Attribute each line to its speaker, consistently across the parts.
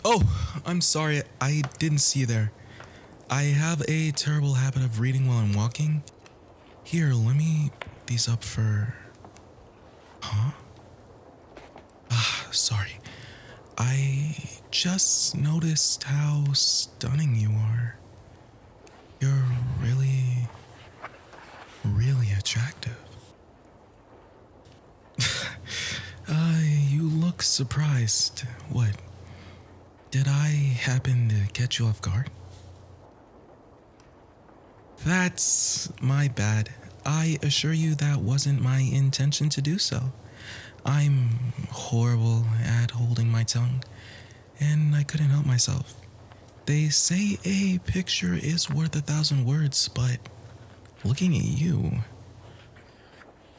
Speaker 1: Oh, I'm sorry, I didn't see you there. I have a terrible habit of reading while I'm walking. Here, let me pick these up for. Huh? Ah, sorry. I just noticed how stunning you are. You're really, really attractive. You look surprised. What? Did I happen to catch you off guard? That's my bad. I assure you that wasn't my intention to do so. I'm horrible at holding my tongue, and I couldn't help myself. They say a picture is worth 1,000 words, but looking at you,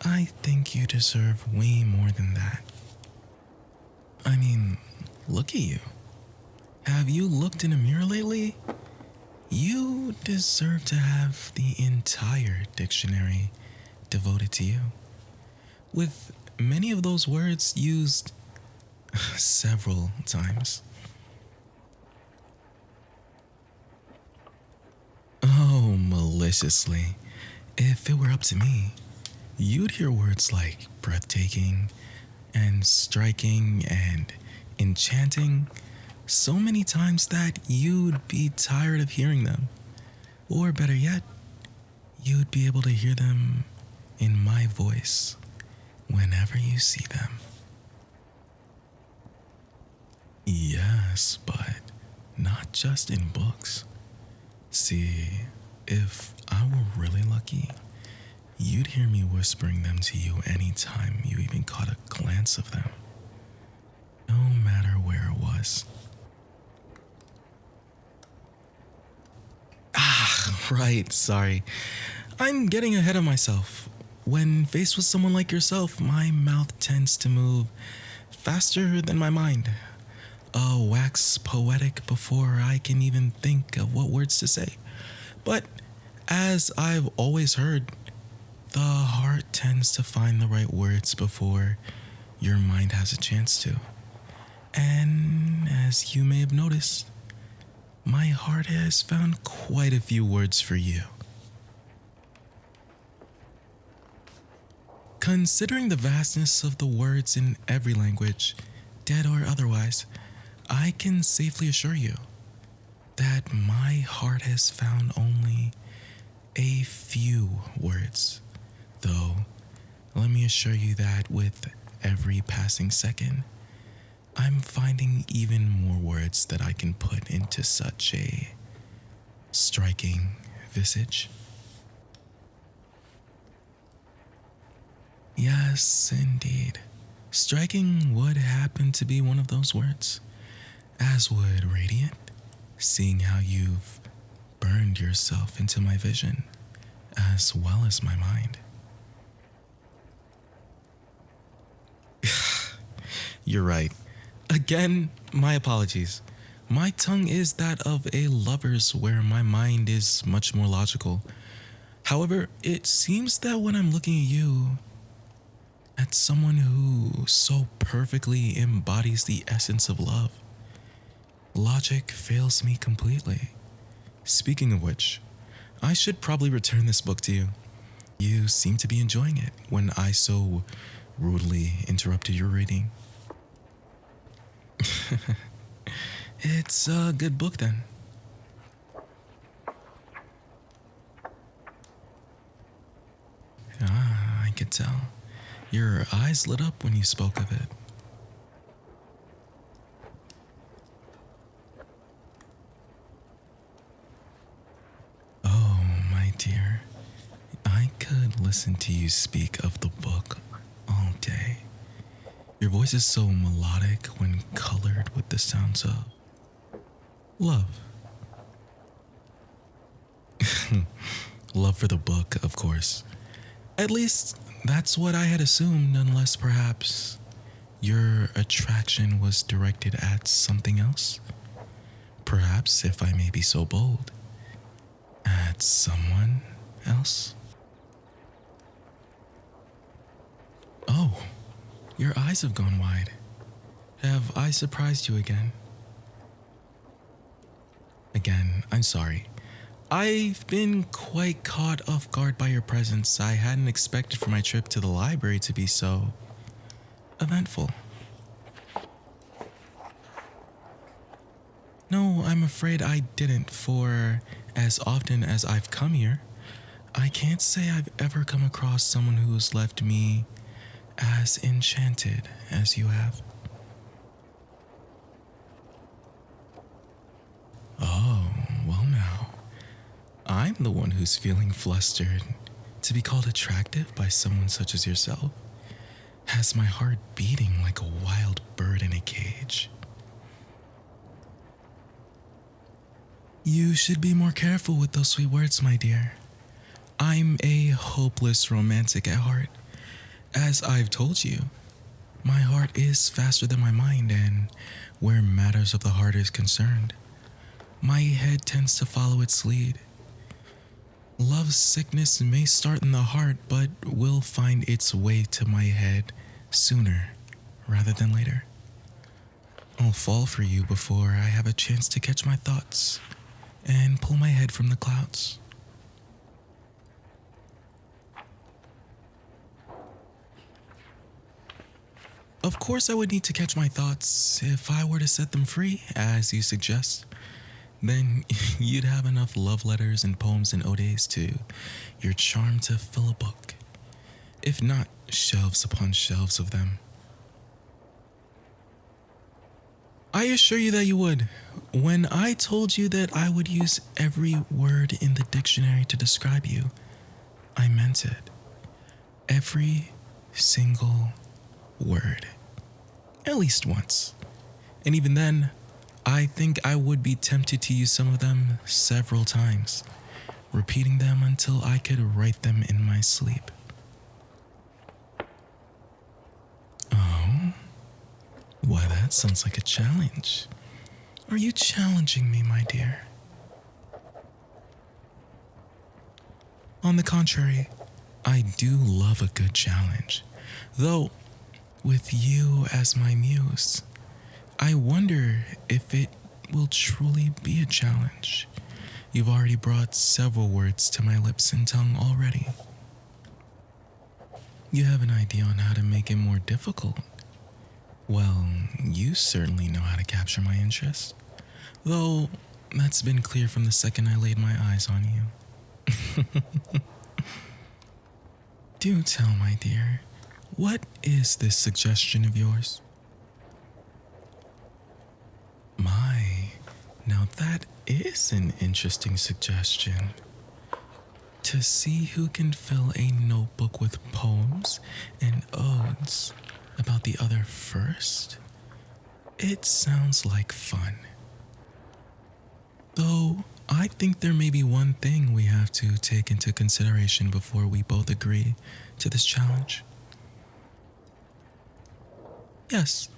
Speaker 1: I think you deserve way more than that. I mean, look at you. Have you looked in a mirror lately? You deserve to have the entire dictionary devoted to you, with many of those words used several times. Oh, maliciously. If it were up to me, you'd hear words like breathtaking and striking and enchanting so many times that you'd be tired of hearing them. Or better yet, you'd be able to hear them in my voice whenever you see them. Yes, but not just in books. See, if I were really lucky, you'd hear me whispering them to you anytime you even caught a glance of them, no matter where it was. Ah, right, sorry. I'm getting ahead of myself. When faced with someone like yourself, my mouth tends to move faster than my mind. Wax poetic before I can even think of what words to say. But as I've always heard, the heart tends to find the right words before your mind has a chance to. And as you may have noticed, my heart has found quite a few words for you. Considering the vastness of the words in every language, dead or otherwise, I can safely assure you that my heart has found only a few words. Though, let me assure you that with every passing second, I'm finding even more words that I can put into such a striking visage. Yes, indeed. Striking would happen to be one of those words, as would radiant, seeing how you've burned yourself into my vision, as well as my mind. You're right. Again, my apologies. My tongue is that of a lover's, where my mind is much more logical. However, it seems that when I'm looking at you, at someone who so perfectly embodies the essence of love, logic fails me completely. Speaking of which, I should probably return this book to you. You seem to be enjoying it when I so rudely interrupted your reading. It's a good book then. Ah, I could tell. Your eyes lit up when you spoke of it. Oh, my dear. I could listen to you speak of the book all day. Your voice is so melodic when colored with the sounds of love. Love for the book, of course. At least, that's what I had assumed, unless perhaps your attraction was directed at something else. Perhaps, if I may be so bold, at someone else. Oh, your eyes have gone wide. Have I surprised you again? Again, I'm sorry. I've been quite caught off guard by your presence. I hadn't expected for my trip to the library to be so eventful. No, I'm afraid I didn't, for as often as I've come here, I can't say I've ever come across someone who's left me as enchanted as you have. Oh, well, now. I'm the one who's feeling flustered. To be called attractive by someone such as yourself has my heart beating like a wild bird in a cage. You should be more careful with those sweet words, my dear. I'm a hopeless romantic at heart. As I've told you, my heart is faster than my mind, and where matters of the heart is concerned, my head tends to follow its lead. Love sickness may start in the heart, but will find its way to my head sooner rather than later. I'll fall for you before I have a chance to catch my thoughts and pull my head from the clouds. Of course, I would need to catch my thoughts. If I were to set them free, as you suggest, then you'd have enough love letters and poems and odes to your charm to fill a book. If not, shelves upon shelves of them. I assure you that you would. When I told you that I would use every word in the dictionary to describe you, I meant it. Every single word. At least once. And even then, I think I would be tempted to use some of them several times, repeating them until I could write them in my sleep. Oh, why that sounds like a challenge. Are you challenging me, my dear? On the contrary, I do love a good challenge. Though, with you as my muse, I wonder if it will truly be a challenge. You've already brought several words to my lips and tongue already. You have an idea on how to make it more difficult? Well, you certainly know how to capture my interest. Though, that's been clear from the second I laid my eyes on you. Do tell, my dear, what is this suggestion of yours? My, now that is an interesting suggestion. To see who can fill a notebook with poems and odes about the other first? It sounds like fun. Though, I think there may be one thing we have to take into consideration before we both agree to this challenge. Yes,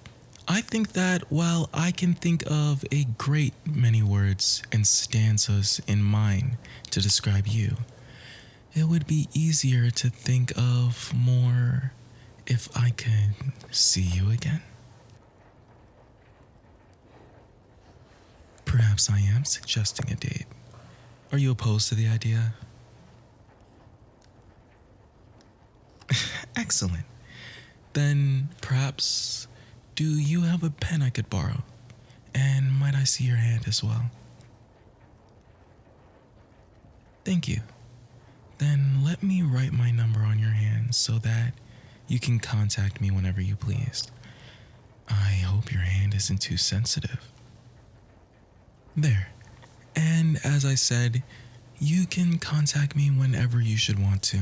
Speaker 1: I think that while I can think of a great many words and stanzas in mind to describe you, it would be easier to think of more if I could see you again. Perhaps I am suggesting a date. Are you opposed to the idea? Excellent. Then perhaps, do you have a pen I could borrow? And might I see your hand as well? Thank you. Then let me write my number on your hand so that you can contact me whenever you please. I hope your hand isn't too sensitive. There. And as I said, you can contact me whenever you should want to.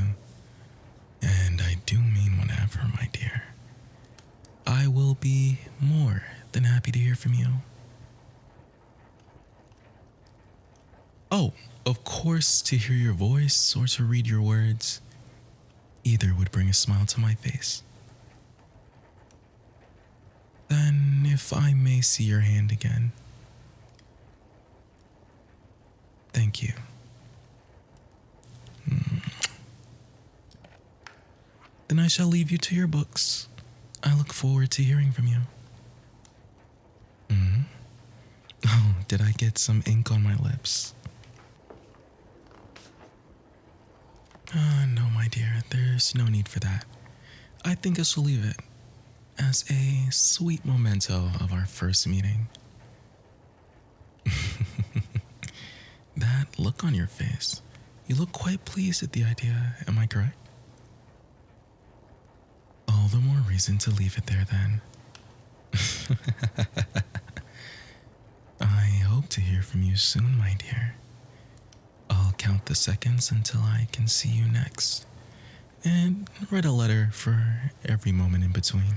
Speaker 1: And I do mean whenever, my dear. I will be more than happy to hear from you. Oh, of course, to hear your voice or to read your words, either would bring a smile to my face. Then, if I may see your hand again. Thank you. Then I shall leave you to your books. I look forward to hearing from you. Oh, did I get some ink on my lips? No, my dear, there's no need for that. I think I shall leave it as a sweet memento of our first meeting. That look on your face. You look quite pleased at the idea, am I correct? All the more reason to leave it there then. I hope to hear from you soon, my dear. I'll count the seconds until I can see you next, and write a letter for every moment in between.